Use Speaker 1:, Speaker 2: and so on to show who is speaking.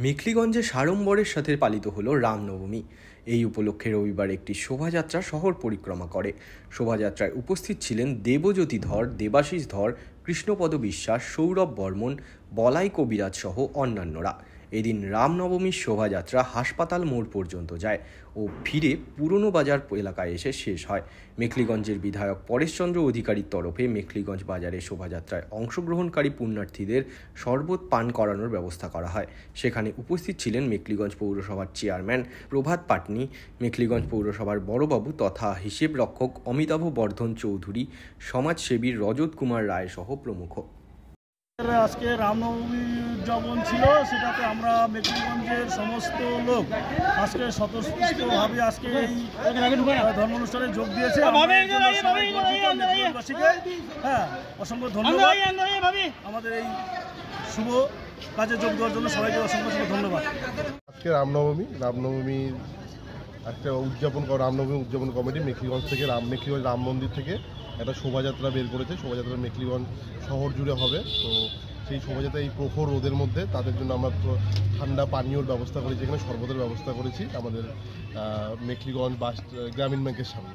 Speaker 1: মেখলিগঞ্জে সাড়ম্বরের সাথে পালিত হলো রামনবমী। এই উপলক্ষে রবিবার একটি শোভাযাত্রা শহর পরিক্রমা করে। শোভাযাত্রায় উপস্থিত ছিলেন দেবজ্যোতি ধর, দেবাশিস ধর, কৃষ্ণপদ বিশ্বাস, সৌরভ বর্মন, বলাই কবিরাজ সহ অন্যান্যরা। এদিন রামনবমীর শোভাযাত্রা হাসপাতাল মোড় পর্যন্ত যায় ও ফিরে পুরনো বাজার এলাকায় এসে শেষ হয়। মেখলিগঞ্জের বিধায়ক পরেশচন্দ্র অধিকারীর তরফে মেখলিগঞ্জ বাজারে শোভাযাত্রায় অংশগ্রহণকারী পুণ্যার্থীদের শরবত পান করানোর ব্যবস্থা করা হয়। সেখানে উপস্থিত ছিলেন মেখলিগঞ্জ পৌরসভার চেয়ারম্যান প্রভাত পাটনি, মেখলিগঞ্জ পৌরসভার বড়বাবু তথা হিসেব রক্ষক অমিতাভ বর্ধন চৌধুরী, সমাজসেবী রজত কুমার রায় সহ প্রমুখ।
Speaker 2: আজকে রামনবমী উদযাপন ছিল, সেটাতে আমরা মেখলিগঞ্জের সমস্ত লোক আজকে স্বতঃস্ফূর্তভাবে আজকে এই ধর্ম অনুষ্ঠানে যোগ দিয়েছে। হ্যাঁ, অসংখ্য ধন্যবাদ আমাদের এই শুভ কাজে যোগ দেওয়ার জন্য। সবাইকে অসংখ্য ধন্যবাদ।
Speaker 3: আজকে রামনবমী একটা রামনবমী উদযাপন কমিটি মেখলিগঞ্জ থেকে মেখলিগঞ্জ রাম মন্দির থেকে একটা শোভাযাত্রা বের করেছে। শোভাযাত্রা মেখলিগঞ্জ শহর জুড়ে হবে। তো সেই শোভাযাত্রা এই প্রখর রোদের মধ্যে তাদের জন্য আমরা ঠান্ডা পানীয়র ব্যবস্থা করেছি, এখানে শরবতের ব্যবস্থা করেছি আমাদের মেখলিগঞ্জ গ্রামীণ ব্যাংকের সামনে।